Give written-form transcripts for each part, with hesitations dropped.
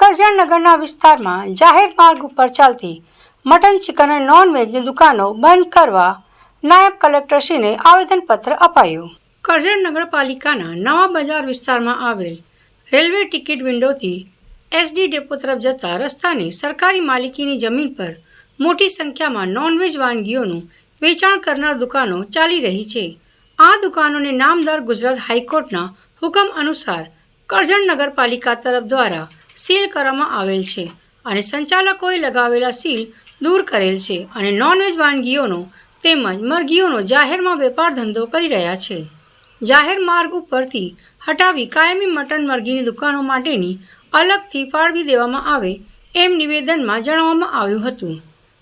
કરજણનગરના વિસ્તારમાં જાહેર માર્ગ ઉપર ચાલતી મટન ચિકન અને નોનવેજની દુકાનો બંધ કરવા નાયબ કલેક્ટરશ્રીને આવેદનપત્ર અપાયું. કરજણ નગરપાલિકાના નવા બજાર વિસ્તારમાં આવેલ રેલવે ટિકિટ વિન્ડોથી એસડી ડેપો તરફ જતા રસ્તાની સરકારી માલિકીની જમીન પર મોટી સંખ્યામાં નોનવેજ વાનગીઓનું વેચાણ કરનાર દુકાનો ચાલી રહી છે. આ દુકાનોને નામદાર ગુજરાત હાઈકોર્ટના હુકમ અનુસાર કરજણ નગરપાલિકા તરફ દ્વારા સીલ કરવામાં આવેલ છે અને સંચાલકોએ લગાવેલા સીલ દૂર કરેલ છે અને નોનવેજ વાનગીઓનો તેમજ મરઘીઓનો જાહેરમાં વેપાર ધંધો કરી રહ્યા છે. જાહેર માર્ગ ઉપરથી હટાવી કાયમી મટન મરઘીની દુકાનો માટેની અલગથી ફાળવી દેવામાં આવે એમ નિવેદનમાં જણાવવામાં આવ્યું હતું.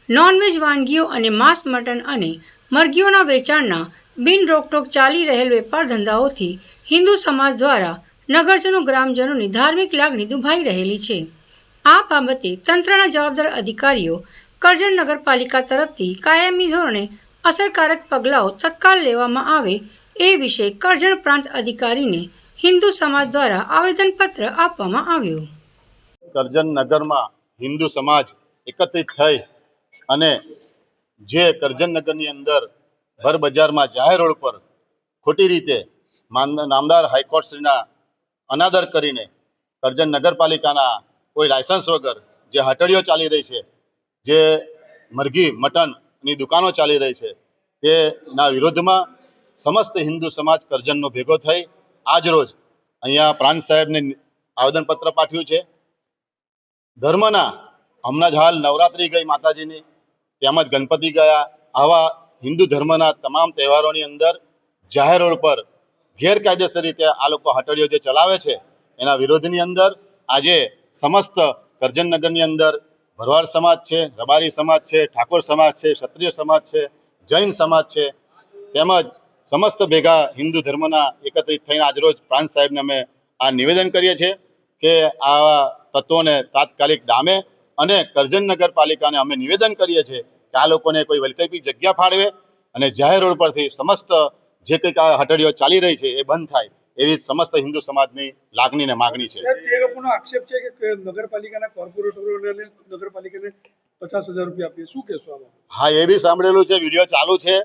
નોનવેજ વાનગીઓ અને માંસ મટન અને મરઘીઓના વેચાણના બિન રોકટોક ચાલી રહેલ વેપાર ધંધાઓથી હિન્દુ સમાજ દ્વારા નગરજનો ગ્રામજનોની ધાર્મિક લાગણી દુભાઈ રહેલી છે. આ બાબતે તંત્રના જવાબદાર અધિકારીઓ કરજણ નગરપાલિકા તરફથી કાયમી ધોરણે અસરકારક પગલાઓ તત્કાલ લેવામાં આવે એ વિશે કરજણ પ્રાંત અધિકારીને હિન્દુ સમાજ દ્વારા આવેદનપત્ર આપવામાં આવ્યું. કરજણ નગરમાં હિન્દુ સમાજ એકત્રિત થઈ અને જે કરજણ નગરની અંદર ભર બજારમાં જાહેર રોડ પર ખોટી રીતે નામદાર હાઈકોર્ટશ્રીના અનાદર કરીને કરજણ નગરપાલિકાના કોઈ લાયસન્સ વગર જે હટડીઓ ચાલી રહી છે, જે મરઘી મટનની દુકાનો ચાલી રહી છે, તેના વિરોધમાં સમસ્ત હિન્દુ સમાજ કરજણનો ભેગો થઈ આજ રોજ અહીંયા પ્રાંત સાહેબને આવેદનપત્ર પાઠવ્યું છે. ધર્મના હમણાં જ હાલ નવરાત્રિ ગઈ માતાજીની, તેમજ ગણપતિ ગયા, આવા હિન્દુ ધર્મના તમામ તહેવારોની અંદર જાહેર રોડ પર ગેરકાયદેસર રીતે આ લોકો હટડીઓ જે ચલાવે છે એના વિરોધની અંદર આજે સમસ્ત કરજણ નગરની અંદર ભરવાડ સમાજ છે, રબારી સમાજ છે, ઠાકોર સમાજ છે, ક્ષત્રિય સમાજ છે, જૈન સમાજ છે, તેમજ સમસ્ત ભેગા હિન્દુ ધર્મના એકત્રિત થઈને આજરોજ પ્રાંત સાહેબને અમે આ નિવેદન કરીએ છીએ કે આવા તત્વોને તાત્કાલિક ડામે અને કરજણ નગરપાલિકાને અમે નિવેદન કરીએ છીએ કે આ લોકોને કોઈ વૈકલ્પિક જગ્યા ફાળવે અને જાહેર રોડ પરથી સમસ્ત જે કંઈક આ હટડીઓ ચાલી રહી છે એ બંધ થાય એવી સમસ્ત હિન્દુ સમાજની લાગણી અને માગણી છે. તે લોકોનો આક્ષેપ છે કે નગરપાલિકાના કોર્પોરેટરોને નગરપાલિકાને 50,000 રૂપિયા આપીએ, શું કહેશો આમાં? હા, એ બી સાંભળેલું છે, વિડીયો ચાલુ છે.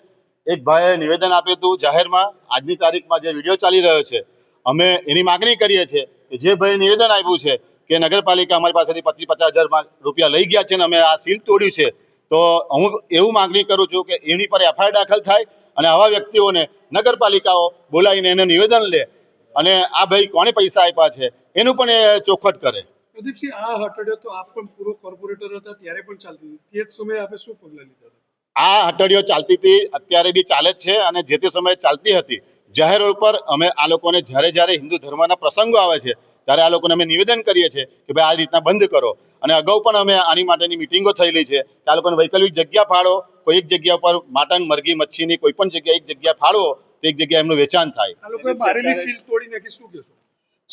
એક ભાઈએ નિવેદન આપ્યું હતું જાહેરમાં, આજની તારીખમાં જે વિડીયો ચાલી રહ્યો છે, અમે એની માગણી કરીએ છીએ કે જે ભાઈએ નિવેદન આપ્યું છે કે નગરપાલિકા અમારી પાસેથી 25,000 રૂપિયા લઈ ગયા છે અને અમે આ સીલ તોડ્યું છે, તો હું એવું માગણી કરું છું કે એની પર એફઆઈઆર દાખલ થાય અને આવા વ્યક્તિઓને નગરપાલિકાઓ બોલાવીને એને નિવેદન લે અને આ ભાઈ કોને પૈસા આપ્યા છે એનું પણ એ ચોખવટ કરે. પ્રદીપસિંહ, આ હટડીઓ તો આપ પણ પૂરો કોર્પોરેટર હતા ત્યારે પણ ચાલતી હતી, તે જ સમયે આપે શું પગલાં લીધા હતા? આ હટડીઓ ચાલતી હતી, અત્યારે બી ચાલે જ છે અને જે તે સમયે ચાલતી હતી. જાહેર રોડ પર અમે આ લોકોને જ્યારે હિન્દુ ધર્મના પ્રસંગો આવે છે ત્યારે આ લોકોને અમે નિવેદન કરીએ છીએ કે ભાઈ આ રીતના બંધ કરો. અને અગાઉ પણ અમે આની માટેની મિટિંગો થયેલી છે કે આ લોકોને વૈકલ્પિક જગ્યા ફાળો, કોઈ એક જગ્યા પર મટન મરઘી મચ્છીની કોઈ પણ જગ્યા એક જગ્યા ફાળવો તો એક જગ્યાએ એમનું વેચાણ થાય. આ લોકોએ બારેલી સીલ તોડી નાખી, શું કહેશો?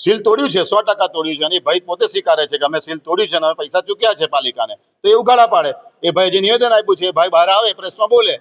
સીલ તોડ્યું છે, 100% તોડ્યું છે અને એ ભાઈ પોતે સ્વીકારે છે કે અમે સીલ તોડ્યું છે અને અમે પૈસા ચૂક્યા છે પાલિકાને, તો એ ઉઘાડા પાડે. એ ભાઈ જે નિવેદન આપ્યું છે એ ભાઈ બહાર આવે, પ્રેસમાં બોલે